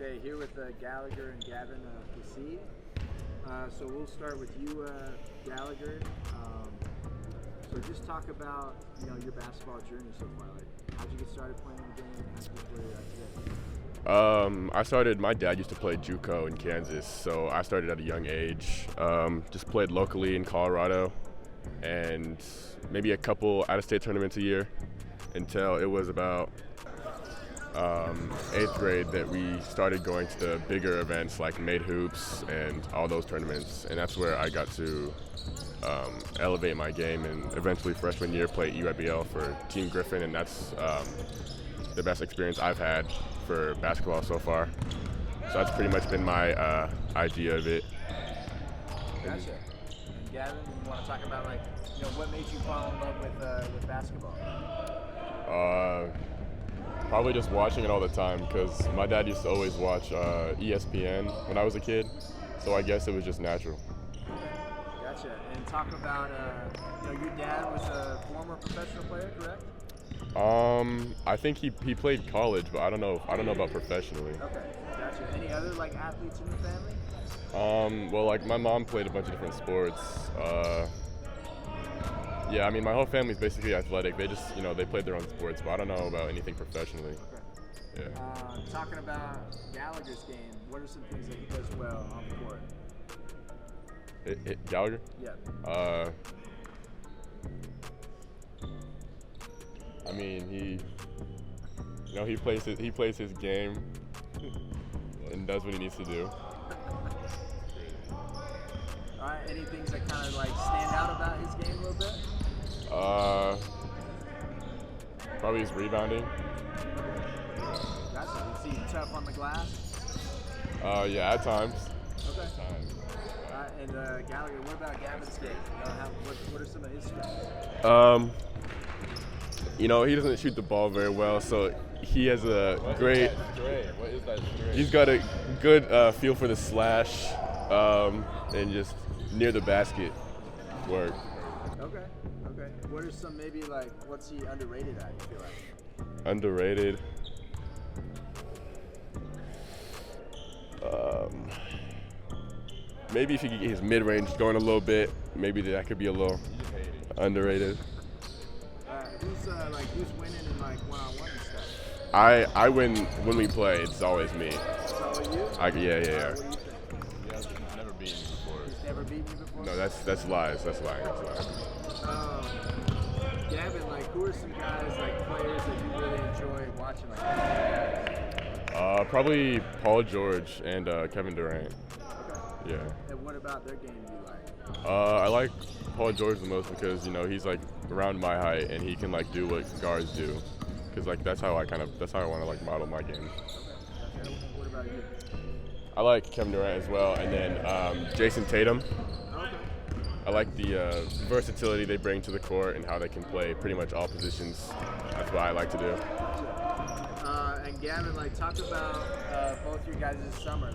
Okay, here with Gallagher and Gavin Placide. So we'll start with you, Gallagher. So just talk about your basketball journey so far. Like, how'd you get started playing the game? How'd you play today? My dad used to play JUCO in Kansas, so I started at a young age. Just played locally in Colorado, and maybe a couple out-of-state tournaments a year until it was about 8th grade that we started going to the bigger events like Made Hoops and all those tournaments, and that's where I got to elevate my game, and eventually freshman year played EYBL for Team Griffin, and that's the best experience I've had for basketball so far. So that's pretty much been my idea of it. Gotcha. And Gavin, you want to talk about what made you fall in love with basketball? Probably just watching it all the time because my dad used to always watch ESPN when I was a kid, so I guess it was just natural. Gotcha. And talk about your dad was a former professional player, correct? I think he played college, but I don't know about professionally. Okay, gotcha. Any other athletes in your family? Well, my mom played a bunch of different sports. Yeah, I mean, my whole family's basically athletic. They just, they played their own sports, but I don't know about anything professionally. Okay. Yeah. Talking about Gallagher's game, what are some things that he does well on the court? Gallagher? Yeah. I mean, he plays his game and does what he needs to do. All right. Any things that kind of stand out about his game a little bit? Probably his rebounding. Gotcha. You see him tough on the glass? Yeah, at times. Okay. And Gallagher, what about Gavin's game? What are some of his strengths? He doesn't shoot the ball very well, so he has a great. What is that strength? He's got a good feel for the slash and just near the basket work. Okay. What are some maybe what's he underrated at, you feel like? Underrated. Maybe if he could get his mid-range going a little bit, maybe that could be a little underrated. Who's winning in one-on-one and stuff? I win when we play. It's always me. It's always you? Yeah. What do you think? He has never beaten me before. He's never beaten you before? No, that's lies. That's lying. Gavin, who are some guys, players that you really enjoy watching? Probably Paul George and Kevin Durant. Okay. Yeah. And what about their game do you like? I like Paul George the most because he's around my height and he can do what guards do. Because that's how I want to model my game. Okay. What about you? I like Kevin Durant as well, and then Jason Tatum. Okay. I like the versatility they bring to the court and how they can play pretty much all positions. That's what I like to do. And Gavin, talk about both your guys this summer.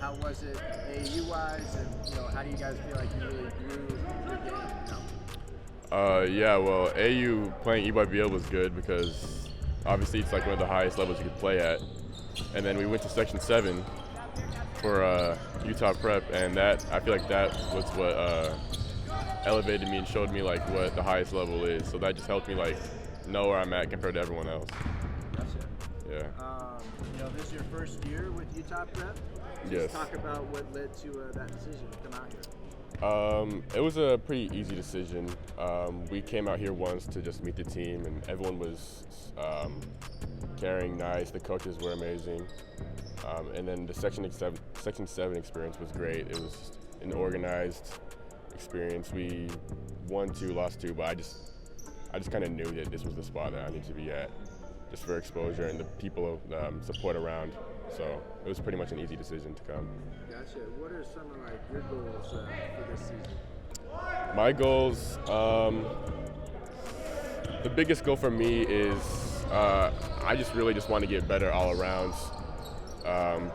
How was it AAU-wise, and how do you guys feel like you really grew your game? Yeah, well, AU playing EYBL was good because obviously it's one of the highest levels you could play at. And then we went to Section 7 for Utah Prep, and I feel like that was what elevated me and showed me what the highest level is. So that just helped me know where I'm at compared to everyone else. Gotcha. Yeah. This is your first year with Utah Prep. Yes. Talk about what led to that decision to come out here. It was a pretty easy decision. We came out here once to just meet the team, and everyone was caring, nice. The coaches were amazing. And then the Section 7 experience was great. It was an organized experience. We won 2, lost 2, but I just kind of knew that this was the spot that I needed to be at, just for exposure and the people support around. So it was pretty much an easy decision to come. Gotcha. What are some of your goals for this season? My goals, the biggest goal for me is I just want to get better all around.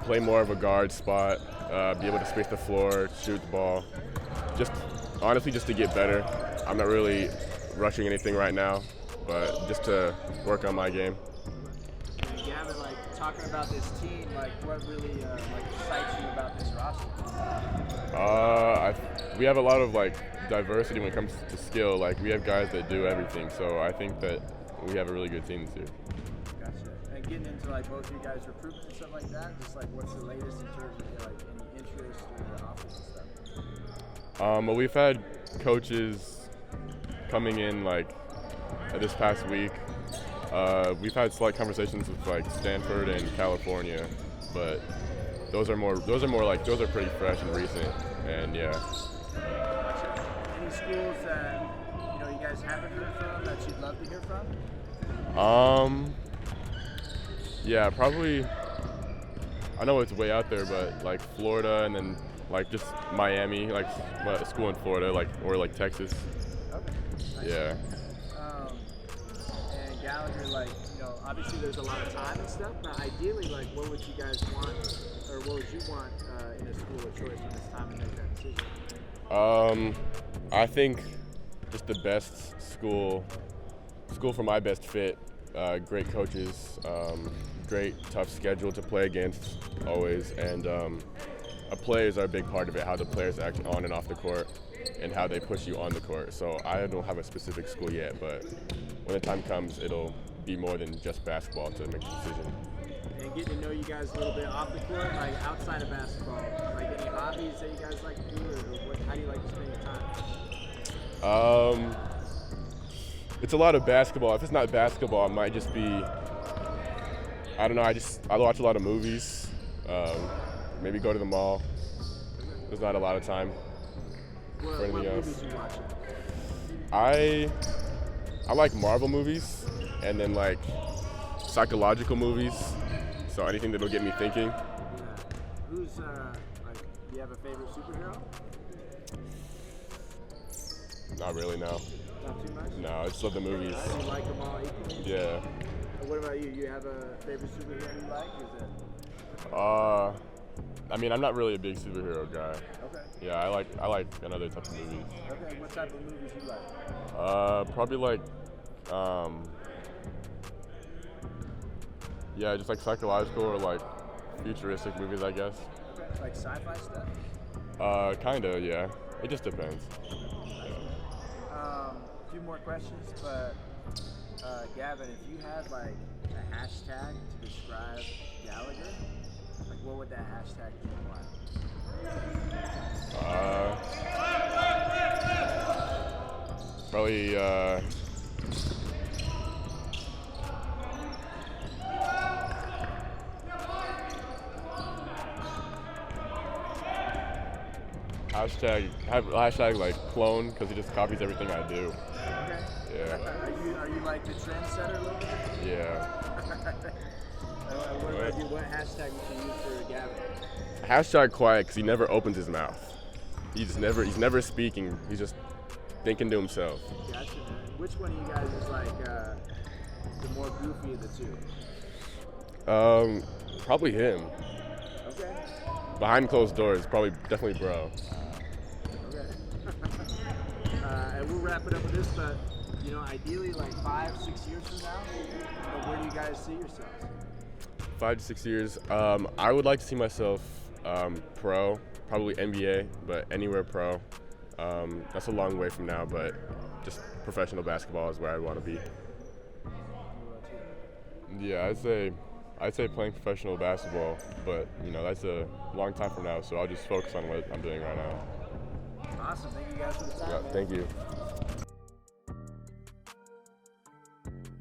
Play more of a guard spot, be able to space the floor, shoot the ball. Honestly, just to get better. I'm not really rushing anything right now, but just to work on my game. And Gavin, talking about this team, like what really like excites you about this roster? We have a lot of like diversity when it comes to skill. Like we have guys that do everything, so I think that we have a really good team this year. Gotcha. And getting into like both you guys recruitment and stuff like that, just like what's the latest in terms of like any interest in the office and stuff? Well, we've had coaches coming in like this past week. We've had slight conversations with like Stanford and California, but those are pretty fresh and recent, and yeah. Any schools that you guys haven't heard from that you'd love to hear from? Yeah, probably. I know it's way out there, but like Florida, and then like just Miami, like a school in Florida, like or like Texas. Okay. Nice. Yeah. And Gallagher, like obviously there's a lot of time and stuff, but ideally, like what would you guys want, or what would you want in a school of choice when it's time to make that decision? I think just the best school for my best fit. Great coaches, great tough schedule to play against always, and players are a big part of it. How the players act on and off the court, and how they push you on the court. So I don't have a specific school yet, but when the time comes, it'll be more than just basketball to make a decision. And getting to know you guys a little bit off the court, like outside of basketball, like any hobbies that you guys like to do, or how do you like to spend your time? It's a lot of basketball. If it's not basketball, it might just be, I don't know, I watch a lot of movies, maybe go to the mall. There's not a lot of time for anything else. Movies you watching? I like Marvel movies, and then like psychological movies, so anything that'll get me thinking. Yeah. Who's like, do you have a favorite superhero? Not really, no. Not too much? No, I just love the movies. You like them all equally? Yeah. And what about you? You have a favorite superhero you like? Is it? I mean, I'm not really a big superhero guy. Okay. Yeah, I like another type of movies. Okay. What type of movies you like? Probably like, yeah, just like psychological or like futuristic movies, I guess. Okay. Like sci-fi stuff? Kinda, yeah. It just depends. A few more questions, but Gavin, if you had like a hashtag to describe Gallagher, like what would that hashtag be and why? Probably hashtag like clone, because he just copies everything I do. Okay. Yeah. Are you like the trendsetter a little bit? Yeah. What hashtag would you use for Gavin? Hashtag quiet, because he never opens his mouth. He's never speaking. He's just thinking to himself. Gotcha, man. Which one of you guys is like the more goofy of the two? Probably him. Okay. Behind closed doors, definitely bro. Okay. And we'll wrap it up with this, but ideally like 5-6 years from now, where do you guys see yourselves? 5 to 6 years. I would like to see myself pro, probably NBA, but anywhere pro. That's a long way from now, but just professional basketball is where I want to be. Yeah, I'd say playing professional basketball, but that's a long time from now, so I'll just focus on what I'm doing right now. Awesome. Thank you guys for the time. Yeah, man. thank you.